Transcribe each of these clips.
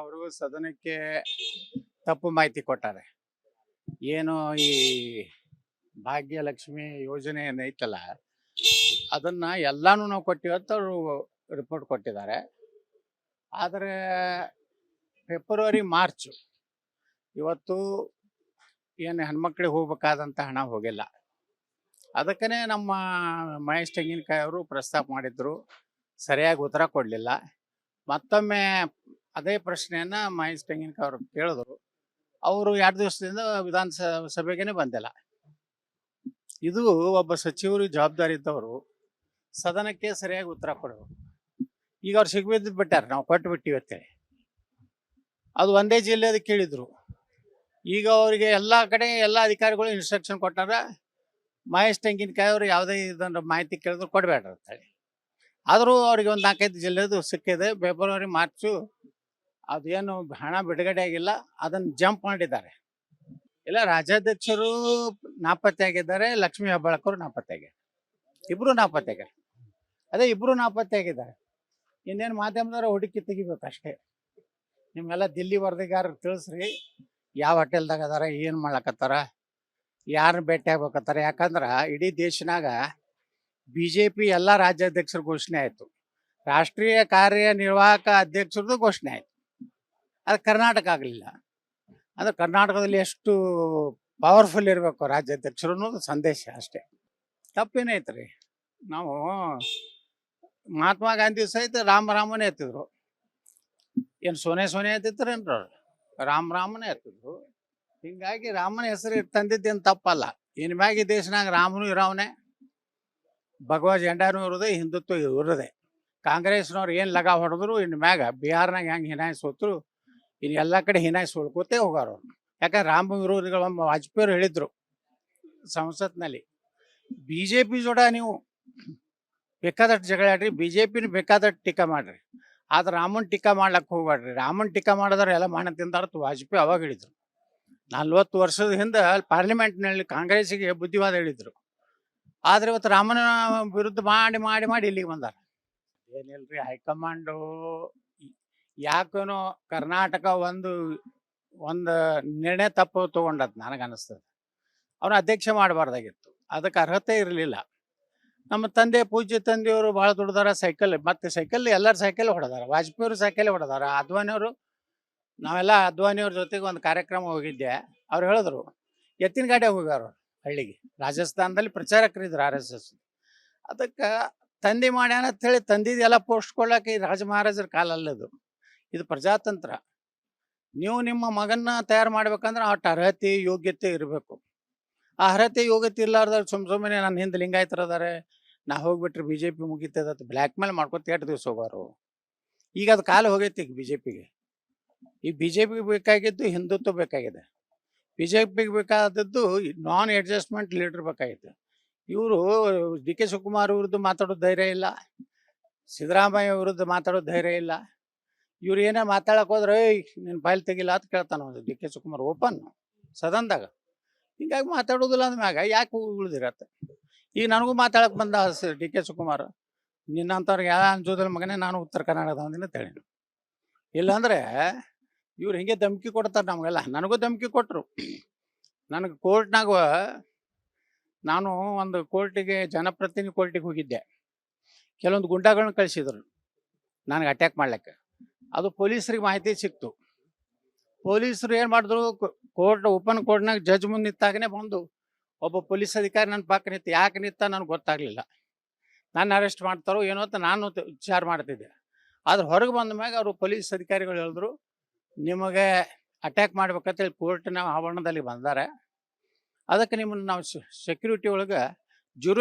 ಅವರು ಸದನಕ್ಕೆ ತಪ್ಪು ಮಾಹಿತಿ ಕೊಟ್ಟಾರೆ. ಏನು ಈ ಭಾಗ್ಯಲಕ್ಷ್ಮಿ ಯೋಜನೆ ಏನೈತಲ್ಲ, ಅದನ್ನ ಎಲ್ಲಾನು ನಾವು ಕೊಟ್ಟಿವಿ ಅಂತ ಅವರು ರಿಪೋರ್ಟ್ ಕೊಟ್ಟಿದ್ದಾರೆ. ಆದರೆ ಫೆಬ್ರವರಿ ಮಾರ್ಚ್ ಇವತ್ತು ಏನು ಹೆಣ್ಮಕ್ಳಿಗೆ ಹೋಗ್ಬೇಕಾದಂಥ ಹಣ ಹೋಗಿಲ್ಲ. ಅದಕ್ಕೇ ನಮ್ಮ ಮಹೇಶ್ ತೆಂಗಿನಕಾಯಿ ಅವರು ಪ್ರಸ್ತಾಪ ಮಾಡಿದ್ರು, ಸರಿಯಾಗಿ ಉತ್ತರ ಕೊಡಲಿಲ್ಲ. ಮತ್ತೊಮ್ಮೆ ಅದೇ ಪ್ರಶ್ನೆಯನ್ನು ಮಹೇಶ್ ತೆಂಗಿನಕಾಯಿ ಅವರು ಕೇಳಿದ್ರು. ಅವರು 2 ದಿವಸದಿಂದ ವಿಧಾನಸಭೆಗೇ ಬಂದಿಲ್ಲ. ಇದು ಒಬ್ಬ ಸಚಿವರು ಜವಾಬ್ದಾರಿ ಇದ್ದವರು ಸದನಕ್ಕೆ ಸರಿಯಾಗಿ ಉತ್ತರ ಕೊಡೋರು. ಈಗ ಅವ್ರು ಸಿಗ್ಬಿದ್ದು ಬಿಟ್ಟಾರೆ, ನಾವು ಕೊಟ್ಟು ಬಿಟ್ಟಿವಿ ಅಂತೇಳಿ. ಅದು ಒಂದೇ ಜಿಲ್ಲೆದು ಕೇಳಿದ್ರು. ಈಗ ಅವರಿಗೆ ಎಲ್ಲ ಕಡೆ ಎಲ್ಲ ಅಧಿಕಾರಿಗಳು ಇನ್ಸ್ಟ್ರಕ್ಷನ್ ಕೊಟ್ಟಾರ, ಮಹೇಶ್ ತೆಂಗಿನಕಾಯಿ ಅವರು ಯಾವುದೇ ಇದನ್ನು ಮಾಹಿತಿ ಕೇಳಿದ್ರು ಕೊಡಬೇಡ್ರಿ ಅಂತೇಳಿ. ಆದರೂ ಅವರಿಗೆ ಒಂದು 4-5 ಜಿಲ್ಲೆದು ಸಿಕ್ಕಿದೆ. ಫೆಬ್ರವರಿ ಮಾರ್ಚು ಅದೇನು ಹಣ ಬಿಡುಗಡೆ ಆಗಿಲ್ಲ, ಅದನ್ನು ಜಂಪ್ ಮಾಡಿದ್ದಾರೆ. ಇಲ್ಲ, ರಾಜ್ಯಾಧ್ಯಕ್ಷರು ನಾಪತ್ತೆ ಆಗಿದ್ದಾರೆ, ಲಕ್ಷ್ಮೀ ಹೆಬ್ಬಾಳ್ಕರ್ ನಾಪತ್ತೆ ಆಗ್ಯಾರ, ಇಬ್ಬರು ನಾಪತ್ತೆ ಆಗ್ಯಾರ. ಅದೇ ಇಬ್ಬರು ನಾಪತ್ತೆ ಆಗಿದ್ದಾರೆ. ಇನ್ನೇನು ಮಾಧ್ಯಮದವ್ರು ಹುಡುಕಿ ತೆಗಿಬೇಕಷ್ಟೇ. ನಿಮ್ಗೆಲ್ಲ ದಿಲ್ಲಿ ವರದಿಗಾರರು ತಿಳಿಸ್ರಿ, ಯಾವ ಹೋಟೆಲ್ದಾಗ ಅದಾರ, ಏನು ಮಾಡ್ಲಕತ್ತಾರ, ಯಾರನ್ನ ಭೇಟಿ ಆಗ್ಬೇಕತ್ತಾರ. ಯಾಕಂದ್ರೆ ಇಡೀ ದೇಶನಾಗ BJP ಎಲ್ಲ ರಾಜ್ಯಾಧ್ಯಕ್ಷರ ಘೋಷಣೆ ಆಯಿತು, ರಾಷ್ಟ್ರೀಯ ಕಾರ್ಯನಿರ್ವಾಹಕ ಅಧ್ಯಕ್ಷರದ್ದು ಘೋಷಣೆ ಆಯಿತು. ಅದು ಕರ್ನಾಟಕ ಆಗಲಿಲ್ಲ. ಅಂದ್ರೆ ಕರ್ನಾಟಕದಲ್ಲಿ ಎಷ್ಟು ಪವರ್ಫುಲ್ ಇರಬೇಕು ರಾಜ್ಯಾಧ್ಯಕ್ಷರು ಅನ್ನೋದು ಸಂದೇಶ ಅಷ್ಟೇ. ತಪ್ಪೇನೈತ್ರಿ? ನಾವು ಮಹಾತ್ಮ ಗಾಂಧಿ ಸಹಿತ ರಾಮನೇ ಎತ್ತಿದ್ರು. ಏನು ಸೋನೆ ಎತ್ತಿದ್ರೇನ್ರ? ರಾಮನೇ ಎತ್ತಿದ್ರು. ಹಿಂಗಾಗಿ ರಾಮನ ಹೆಸರು ತಂದಿದ್ದೇನು ತಪ್ಪಲ್ಲ. ಇನ್ನು ಮ್ಯಾಗ ಈ ದೇಶನಾಗ ರಾಮನು ಇರೋವನೇ, ಭಗವಾ ಜೆಂಡಾನು ಇರೋದೇ, ಹಿಂದುತ್ವ ಇರೋದೇ. ಕಾಂಗ್ರೆಸ್ನವ್ರು ಏನು ಲಗ ಹೊಡೆದ್ರು ಇನ್ನು ಮ್ಯಾಗ ಬಿಹಾರ್ನಾಗ ಹೆಂಗೆ ಹಿನಾಯಿ ಸೋತರು, ಇನ್ನು ಎಲ್ಲ ಕಡೆ ಹಿನಾಯಿ ಸೋಳ್ಕೋತೇ ಹೋಗಾರ ಅವ್ರು. ಯಾಕಂದ್ರೆ ರಾಮ ವಿರೋಧಿಗಳು ವಾಜಪೇಯಿ ಹೇಳಿದ್ರು ಸಂಸತ್ನಲ್ಲಿ, BJP ಜೋಡ ನೀವು ಬೇಕಾದಷ್ಟು ಜಗಳಾಡ್ರಿ, BJPನ ಬೇಕಾದಷ್ಟು ಟೀಕಾ ಮಾಡ್ರಿ, ಆದ್ರೆ ರಾಮನ್ ಟೀಕಾ ಮಾಡ್ಲಕ್ಕೆ ಹೋಗ್ಬೇಡ್ರಿ. ರಾಮನ್ ಟೀಕಾ ಮಾಡಿದ್ರೆ ಎಲ್ಲ ಮಾನ ತಿಂದಾರ್ತು ವಾಜಪೇಯಿ ಅವಾಗ ಹೇಳಿದ್ರು. 40 ವರ್ಷದ ಹಿಂದೆ ಪಾರ್ಲಿಮೆಂಟ್ನಲ್ಲಿ ಕಾಂಗ್ರೆಸ್ಸಿಗೆ ಬುದ್ಧಿವಾದ ಹೇಳಿದ್ರು. ಆದರೆ ಇವತ್ತು ರಾಮನ ವಿರುದ್ಧ ಮಾಡಿ ಇಲ್ಲಿಗೆ ಬಂದಾರ. ಏನಿಲ್ರಿ, ಹೈಕಮಾಂಡು ಯಾಕೇನೋ ಕರ್ನಾಟಕ ಒಂದು ನಿರ್ಣಯ ತಪ್ಪು ತೊಗೊಂಡದ್ ನನಗನ್ನಿಸ್ತದೆ. ಅವನು ಅಧ್ಯಕ್ಷ ಮಾಡಬಾರ್ದಾಗಿತ್ತು, ಅದಕ್ಕೆ ಅರ್ಹತೆ ಇರಲಿಲ್ಲ. ನಮ್ಮ ಪೂಜ್ಯ ತಂದೆಯವರು ಭಾಳ ದುಡ್ದಾರ. ಸೈಕಲ್ ಎಲ್ಲರ ಸೈಕಲ್ ಹೊಡೆದಾರ. ವಾಜಪೇಯಿ ಸೈಕಲ್ ಹೊಡೆದಾರ. ಅದ್ವಾನಿಯವರು, ನಾವೆಲ್ಲ ಅದ್ವಾನಿಯವ್ರ ಜೊತೆಗೆ ಒಂದು ಕಾರ್ಯಕ್ರಮ ಹೋಗಿದ್ದೆ. ಅವ್ರು ಹೇಳಿದ್ರು, ಎತ್ತಿನ ಗಾಡಿ ಹೋಗ್ಯಾರ ಹಳ್ಳಿಗೆ. ರಾಜಸ್ಥಾನದಲ್ಲಿ ಪ್ರಚಾರಕರಿದ್ರು RSS. ಅದಕ್ಕೆ ತಂದೆ ಮಾಡ್ಯಾನ ಅಂತೇಳಿ ತಂದಿದ್ದೆಲ್ಲ ಪೋಸ್ಟ್ ಕೊಡ್ಲಿಕ್ಕೆ ಈ ರಾಜ ಮಹಾರಾಜರ ಕಾಲ ಅಲ್ಲದು. ಇದು ಪ್ರಜಾತಂತ್ರ. ನೀವು ನಿಮ್ಮ ಮಗನ್ನ ತಯಾರು ಮಾಡ್ಬೇಕಂದ್ರೆ ಅಷ್ಟು ಅರ್ಹತೆ ಯೋಗ್ಯತೆ ಇರಬೇಕು. ಆ ಅರ್ಹತೆ ಯೋಗ್ಯತೆ ಇಲ್ಲಾರ್ದವ್ರು ಸುಮ್ಮನೆ ನನ್ನ ಹಿಂದೆ ಲಿಂಗಾಯತರು ಅದಾರೆ, ನಾ ಹೋಗ್ಬಿಟ್ರೆ BJP ಮುಗಿತದ ಬ್ಲ್ಯಾಕ್ ಮೇಲ್ ಮಾಡ್ಕೊತ 2 ದಿವಸ ಹೋಗೋರು. ಈಗ ಅದು ಕಾಲ ಹೋಗೈತಿ. ಈಗ BJPಗೆ, ಈ BJPಗೆ ಬೇಕಾಗಿದ್ದು ಹಿಂದುತ್ವ ಬೇಕಾಗಿದೆ. BJPಗೆ ಬೇಕಾದದ್ದು ನಾನ್ ಅಡ್ಜಸ್ಟ್ಮೆಂಟ್ ಲೀಡರ್ ಬೇಕಾಗಿತ್ತು. ಇವರು DK ಶಿವಕುಮಾರ್ ವಿರುದ್ಧ ಮಾತಾಡೋ ಧೈರ್ಯ ಇಲ್ಲ, ಸಿದ್ದರಾಮಯ್ಯ ವಿರುದ್ಧ ಮಾತಾಡೋ ಧೈರ್ಯ ಇಲ್ಲ. ಇವ್ರು ಏನೇ ಮಾತಾಡಕ್ಕೆ ಹೋದ್ರೆ ನಿನ್ನ ಫೈಲ್ ತೆಗಿಲ್ಲ ಅಂತ ಕೇಳ್ತಾನೆ DK ಶಿವಕುಮಾರ್ ಓಪನ್ ಸದನದಾಗ. ಹಿಂಗಾಗಿ ಮಾತಾಡೋದಿಲ್ಲ ಅಂದ್ಮ್ಯಾಗ ಯಾಕೆ ಉಳಿದಿರತ್ತೆ. ಈಗ ನನಗೂ ಮಾತಾಡಕ್ಕೆ ಬಂದ DK ಶಿವಕುಮಾರ್, ನಿನ್ನಂಥವ್ರಿಗೆ ಯಾವ ಅನ್ಸೋದಿಲ್ಲ ಮಗನೇ, ನಾನು ಉತ್ತರ ಕರ್ನಾಟಕದವನಿನ ಅಂತ ಹೇಳಿ. ಇಲ್ಲಾಂದರೆ ಇವ್ರು ಹಿಂಗೆ ಧಮಕಿ ಕೊಡ್ತಾರೆ ನಮಗೆಲ್ಲ. ನನಗೂ ಧಮಕಿ ಕೊಟ್ಟರು. ನನಗೆ ಕೋರ್ಟ್ನಾಗ, ನಾನು ಒಂದು ಕೋರ್ಟಿಗೆ ಜನಪ್ರತಿನಿಧಿ ಕೋರ್ಟಿಗೆ ಹೋಗಿದ್ದೆ. ಕೆಲವೊಂದು ಗುಂಡಾಗಳನ್ನ ಕಳಿಸಿದ್ರು ನನಗೆ ಅಟ್ಯಾಕ್ ಮಾಡ್ಲಿಕ್ಕೆ. ಅದು ಪೊಲೀಸರಿಗೆ ಮಾಹಿತಿ ಸಿಕ್ತು. ಪೊಲೀಸರು ಏನು ಮಾಡಿದ್ರು, ಓಪನ್ ಕೋರ್ಟ್ನಾಗ ಜಡ್ಜ್ ಮುಂದೆ ನಿಂತಾಗನೇ ಬಂದು ಒಬ್ಬ ಪೊಲೀಸ್ ಅಧಿಕಾರಿ ನನ್ನ ಪಕ್ಕ ನಿಂತು. ಯಾಕೆ ನಿಂತ ನನಗೆ ಗೊತ್ತಾಗಲಿಲ್ಲ. ನಾನು ಅರೆಸ್ಟ್ ಮಾಡ್ತಾರೋ ಏನೋ ಅಂತ ನಾನು ವಿಚಾರ ಮಾಡ್ತಿದ್ದೆ. ಆದ್ರೆ ಹೊರಗೆ ಬಂದ ಮ್ಯಾಗ ಅವರು ಪೊಲೀಸ್ ಅಧಿಕಾರಿಗಳು ಹೇಳಿದ್ರು, ನಿಮಗೆ ಅಟ್ಯಾಕ್ ಮಾಡ್ಬೇಕಂತೇಳಿ ಕೋರ್ಟಿನ ಆವರಣದಲ್ಲಿ ಬಂದಾರೆ, ಅದಕ್ಕೆ ನಿಮ್ಮನ್ನು ನಾವು ಸೆಕ್ಯೂರಿಟಿ ಒಳಗೆ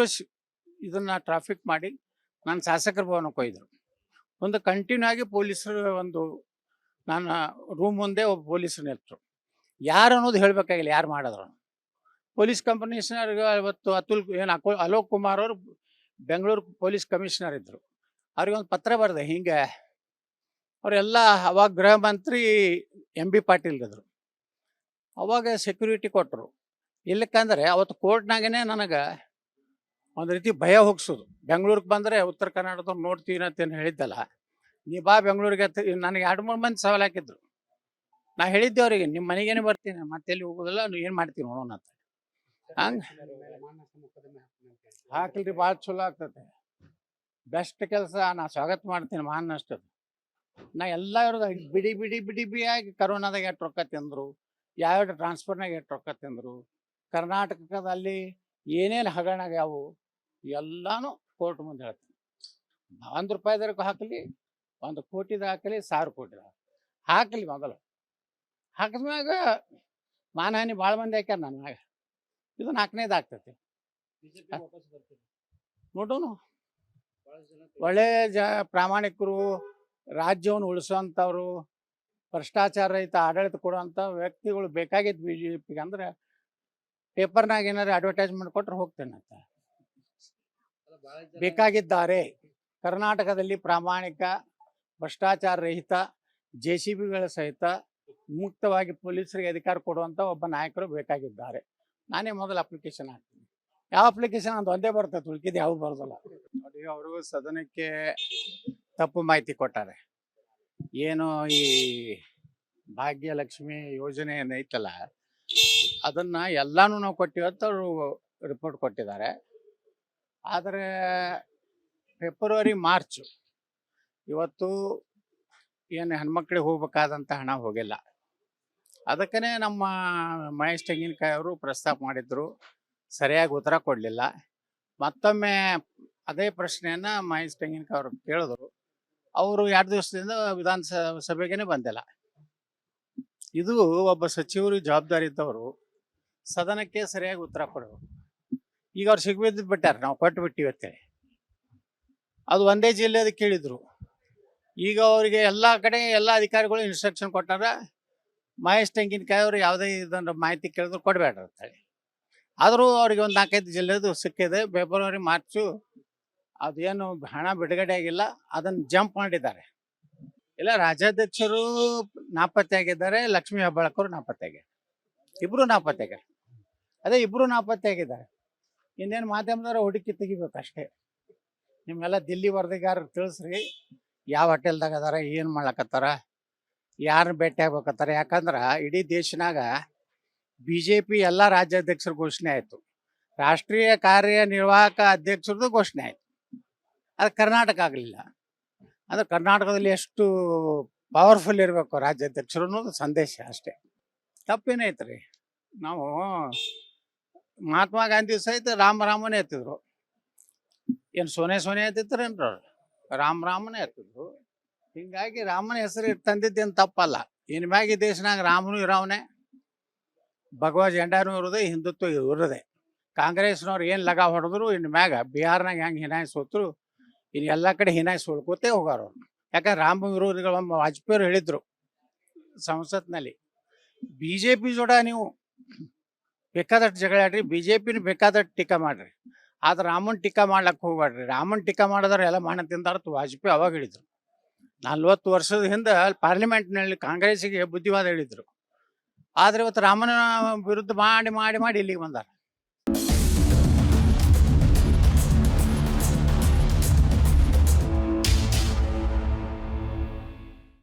ಇದನ್ನು ಟ್ರಾಫಿಕ್ ಮಾಡಿ ನಾನು ಶಾಸಕರ ಭವನಕ್ಕೆ ಹೋಯ್ದರು. ಒಂದು ಕಂಟಿನ್ಯೂ ಆಗಿ ಪೊಲೀಸರು ನನ್ನ ರೂಮ್ ಮುಂದೆ ಒಬ್ಬ ಪೊಲೀಸರು ನಿಲ್ತರು. ಯಾರು ಅನ್ನೋದು ಹೇಳಬೇಕಾಗಿಲ್ಲ, ಯಾರು ಮಾಡಿದ್ರು. ಪೊಲೀಸ್ ಕಮಿಷನರ್ಗೆ ಇವತ್ತು ಅಲೋಕ್ ಕುಮಾರ್ ಅವರು ಬೆಂಗಳೂರು ಪೊಲೀಸ್ ಕಮಿಷನರ್ ಇದ್ದರು. ಅವ್ರಿಗೆ ಒಂದು ಪತ್ರ ಬರೆದೆ. ಹಿಂಗೆ ಅವರೆಲ್ಲ ಅವಾಗ ಗೃಹ ಮಂತ್ರಿ MB ಪಾಟೀಲ್ ಇದ್ರು. ಅವಾಗ ಸೆಕ್ಯೂರಿಟಿ ಕೊಟ್ಟರು. ಇಲ್ಲಕ್ಕಂದ್ರೆ ಅವತ್ತು ಕೋರ್ಟ್ನಾಗೇ ನನಗೆ ಒಂದು ರೀತಿ ಭಯ ಹೋಗಿಸೋದು. ಬೆಂಗಳೂರಿಗೆ ಬಂದರೆ ಉತ್ತರ ಕರ್ನಾಟಕದವ್ರು ನೋಡ್ತೀವಿ ಅಂತೇನು ಹೇಳಿದ್ದಲ್ಲ, ನೀ ಬಾ ಬೆಂಗಳೂರಿಗೆ ನನಗೆ 2-3 ಮಂದಿ ಸವಾಲ್ ಹಾಕಿದ್ರು. ನಾ ಹೇಳಿದ್ದೆ ಅವರಿಗೆ, ನಿಮ್ಮ ಮನೆಗೇನೆ ಬರ್ತೀನಿ, ಮತ್ತೆಲ್ಲಿ ಹೋಗೋದಿಲ್ಲ, ನೀವು ಏನು ಮಾಡ್ತೀವಿ ನೋಡೋಣ ಅಂತ. ಹಂಗೆ ಹಾಕ್ಲಿರಿ, ಭಾಳ ಚಲೋ ಆಗ್ತದೆ, ಬೆಸ್ಟ್ ಕೆಲಸ. ನಾ ಸ್ವಾಗತ ಮಾಡ್ತೀನಿ ಮಹಾನ್ನಷ್ಟದು. ನಾ ಎಲ್ಲ ಇರೋದು ಬಿಡಿ ಬಿಡಿ ಬಿಡಿ ಬಿಡಿಯಾಗಿ ಕರೋನಾದಾಗ ಎಷ್ಟು ರೊಕ್ಕ ತಿಂದರು, ಯಾವ್ಯಾವ ಟ್ರಾನ್ಸ್ಫರ್ನಾಗ ಎಷ್ಟು ರೊಕ್ಕ ತಿಂದರು, ಕರ್ನಾಟಕದಲ್ಲಿ ಏನೇನು ಹಗರಣಾಗ್ಯಾವು ಎಲ್ಲಾನು ಕೋರ್ಟ್ ಮುಂದೆ ಹೇಳ್ತೀನಿ. 1 ರೂಪಾಯಿದಾಗ ಹಾಕಲಿ, 1 ಕೋಟಿದಾಗ ಹಾಕಲಿ, 1000 ಕೋಟಿದಾಗ ಹಾಕಲಿ. ಮೊದಲು ಹಾಕಿದ್ಮ್ಯಾಗ ಮಾನಹಾನಿ ಭಾಳ ಮಂದಿ ಹಾಕ್ಯಾರ ನನ್ನ ಮ್ಯಾಗ. ಇದು 4ನೇದು ಆಗ್ತೈತಿ. ನೋಡೋಣ, ಒಳ್ಳೆ ಪ್ರಾಮಾಣಿಕರು, ರಾಜ್ಯವನ್ನು ಉಳಿಸುವಂಥವ್ರು, ಭ್ರಷ್ಟಾಚಾರ ರಹಿತ ಆಡಳಿತ ಕೊಡುವಂಥ ವ್ಯಕ್ತಿಗಳು ಬೇಕಾಗಿದ್ದು BJPಗೆ. ಅಂದ್ರೆ ಪೇಪರ್ನಾಗ ಏನಾರು ಅಡ್ವರ್ಟೈಸ್ಮೆಂಟ್ ಕೊಟ್ರೆ ಹೋಗ್ತೇನೆ ಅಂತ. ಬೇಕಾಗಿದ್ದಾರೆ ಕರ್ನಾಟಕದಲ್ಲಿ ಪ್ರಾಮಾಣಿಕ, ಭ್ರಷ್ಟಾಚಾರ ರಹಿತ, JCBಗಳ ಸಹಿತ ಮುಕ್ತವಾಗಿ ಪೊಲೀಸರಿಗೆ ಅಧಿಕಾರ ಕೊಡುವಂಥ ಒಬ್ಬ ನಾಯಕರು ಬೇಕಾಗಿದ್ದಾರೆ. ನಾನೇ ಮೊದಲು ಅಪ್ಲಿಕೇಶನ್ ಹಾಕ್ತೀನಿ. ಯಾವ ಅಪ್ಲಿಕೇಶನ್ ಅಂತ ಒಂದೇ ಬರ್ತದೆ, ಉಳ್ಕಿದ್ದು ಯಾವ ಬರೋದಿಲ್ಲ. ನೋಡಿ, ಅವರು ಸದನಕ್ಕೆ ತಪ್ಪು ಮಾಹಿತಿ ಕೊಟ್ಟಾರೆ. ಏನು ಈ ಭಾಗ್ಯಲಕ್ಷ್ಮಿ ಯೋಜನೆ ಏನೈತಲ್ಲ, ಅದನ್ನು ಎಲ್ಲಾನು ನಾವು ಕೊಟ್ಟಿವತ್ತ ಅವರು ರಿಪೋರ್ಟ್ ಕೊಟ್ಟಿದ್ದಾರೆ. ಆದರೆ ಫೆಬ್ರವರಿ ಮಾರ್ಚ್ ಇವತ್ತು ಏನು ಹೆಣ್ಮಕ್ಳಿಗೆ ಹೋಗ್ಬೇಕಾದಂಥ ಹಣ ಹೋಗಿಲ್ಲ. ಅದಕ್ಕೇ ನಮ್ಮ ಮಹೇಶ್ ತೆಂಗಿನಕಾಯಿ ಅವರು ಪ್ರಸ್ತಾಪ ಮಾಡಿದ್ರು, ಸರಿಯಾಗಿ ಉತ್ತರ ಕೊಡಲಿಲ್ಲ. ಮತ್ತೊಮ್ಮೆ ಅದೇ ಪ್ರಶ್ನೆಯನ್ನು ಮಹೇಶ್ ತೆಂಗಿನಕಾಯಿ ಅವರು ಕೇಳಿದ್ರು. ಅವರು 2 ದಿವಸದಿಂದ ವಿಧಾನಸಭೆಗೇ ಬಂದಿಲ್ಲ. ಇದು ಒಬ್ಬ ಸಚಿವರು ಜವಾಬ್ದಾರಿ ಇದ್ದವರು ಸದನಕ್ಕೆ ಸರಿಯಾಗಿ ಉತ್ತರ ಕೊಡಬೇಕು. ಈಗ ಅವ್ರು ಸಿಗ್ಬಿದ್ದು ಬಿಟ್ಟಾರೆ, ನಾವು ಕೊಟ್ಟು ಬಿಟ್ಟಿವಿ ಅಂತೇಳಿ. ಅದು ಒಂದೇ ಜಿಲ್ಲೆದು ಕೇಳಿದ್ರು. ಈಗ ಅವರಿಗೆ ಎಲ್ಲ ಕಡೆ ಎಲ್ಲ ಅಧಿಕಾರಿಗಳು ಇನ್ಸ್ಟ್ರಕ್ಷನ್ ಕೊಟ್ಟಾರ, ಮಹೇಶ್ ತೆಂಗಿನಕಾಯಿ ಅವರು ಯಾವುದೇ ಇದನ್ನು ಮಾಹಿತಿ ಕೇಳಿದ್ರು ಕೊಡಬೇಡ್ರಿ ಅಂತೇಳಿ. ಆದರೂ ಅವ್ರಿಗೆ ಒಂದು 4-5 ಜಿಲ್ಲೆದು ಸಿಕ್ಕಿದೆ. ಫೆಬ್ರವರಿ ಮಾರ್ಚು ಅದೇನು ಹಣ ಬಿಡುಗಡೆ ಆಗಿಲ್ಲ, ಅದನ್ನು ಜಂಪ್ ಮಾಡಿದ್ದಾರೆ. ಇಲ್ಲ, ರಾಜ್ಯಾಧ್ಯಕ್ಷರು ನಾಪತ್ತೆ ಆಗಿದ್ದಾರೆ, ಲಕ್ಷ್ಮೀ ಹೆಬ್ಬಾಳ್ಕರ್ ನಾಪತ್ತೆ ಆಗ್ಯಾರ, ಇಬ್ಬರು ನಾಪತ್ತೆ ಆಗ್ಯಾರ. ಅದೇ ಇಬ್ಬರು ನಾಪತ್ತೆ ಆಗಿದ್ದಾರೆ. ಇನ್ನೇನು ಮಾಧ್ಯಮದವ್ರು ಹುಡುಕಿ ತೆಗಿಬೇಕು ಅಷ್ಟೇ. ನಿಮ್ಮೆಲ್ಲ ದಿಲ್ಲಿ ವರದಿಗಾರರು ತಿಳಿಸ್ರಿ, ಯಾವ ಹೋಟೆಲ್ದಾಗ ಅದಾರ, ಏನು ಮಾಡ್ಲಕತ್ತಾರ, ಯಾರನ್ನ ಭೇಟಿ ಆಗ್ಬೇಕತ್ತಾರ. ಯಾಕಂದ್ರೆ ಇಡೀ ದೇಶನಾಗ BJP ಎಲ್ಲ ರಾಜ್ಯಾಧ್ಯಕ್ಷರ ಘೋಷಣೆ ಆಯಿತು, ರಾಷ್ಟ್ರೀಯ ಕಾರ್ಯನಿರ್ವಾಹಕ ಅಧ್ಯಕ್ಷರದ್ದು ಘೋಷಣೆ ಆಯಿತು. ಅದು ಕರ್ನಾಟಕ ಆಗಲಿಲ್ಲ. ಅಂದ್ರೆ ಕರ್ನಾಟಕದಲ್ಲಿ ಎಷ್ಟು ಪವರ್ಫುಲ್ ಇರಬೇಕು ರಾಜ್ಯಾಧ್ಯಕ್ಷರು ಅನ್ನೋದು ಸಂದೇಶ ಅಷ್ಟೇ. ತಪ್ಪೇನೈತ್ರಿ. ನಾವು ಮಹಾತ್ಮ ಗಾಂಧಿ ಸಹಿತ ರಾಮನೇ ಎತ್ತಿದ್ರು. ಏನು ಸೋನೆ ಎತ್ತಿದ್ರೇನ್ರ? ರಾಮನೇ ಎತ್ತಿದ್ರು. ಹಿಂಗಾಗಿ ರಾಮನ ಹೆಸರು ತಂದಿದ್ದೇನು ತಪ್ಪಲ್ಲ. ಇನ್ ಮ್ಯಾಗ ಈ ದೇಶನಾಗ ರಾಮನು ಇರೋವನೇ, ಭಗವ ಜೆಂಡಾನು ಇರೋದೆ, ಹಿಂದುತ್ವ ಇರೋದೆ. ಕಾಂಗ್ರೆಸ್ನವ್ರು ಏನು ಲಗ ಹೊಡೆದ್ರು ಇನ್ನು ಮ್ಯಾಗ ಬಿಹಾರ್ನಾಗ ಹೆಂಗೆ ಹಿನಾಯಿಸಿ ಹೋದ್ರು, ಇನ್ನು ಎಲ್ಲ ಕಡೆ ಹಿನಾಯಿಸಿ ಹೊಡ್ಕೋತೇ ಹೋಗಾರ ಅವ್ರು. ಯಾಕಂದ್ರೆ ರಾಮ ವಿರೋಧಿಗಳು ವಾಜಪೇಯಿ ಅವರು ಹೇಳಿದ್ರು ಸಂಸತ್ನಲ್ಲಿ, BJP ಜೋಡ ನೀವು ಬೇಕಾದಷ್ಟು ಜಗಳಾಡ್ರಿ, BJPನ ಬೇಕಾದಷ್ಟು ಟೀಕಾ ಮಾಡ್ರಿ, ಆದ್ರೆ ರಾಮನ್ ಟೀಕಾ ಮಾಡ್ಲಕ್ಕೆ ಹೋಗ್ಬೇಡ್ರಿ. ರಾಮನ್ ಟೀಕಾ ಮಾಡಿದ್ರೆ ಎಲ್ಲ ಮಾನ ತಿಂದಾರ್ತು ವಾಜಪೇಯಿ ಅವಾಗ ಹೇಳಿದ್ರು. 40 ವರ್ಷದ ಹಿಂದೆ ಪಾರ್ಲಿಮೆಂಟ್ನಲ್ಲಿ ಕಾಂಗ್ರೆಸ್ಸಿಗೆ ಬುದ್ಧಿವಾದ ಹೇಳಿದ್ರು. ಆದರೆ ಇವತ್ತು ರಾಮನ ವಿರುದ್ಧ ಮಾಡಿ ಮಾಡಿ ಮಾಡಿ ಇಲ್ಲಿಗೆ ಬಂದಾರ.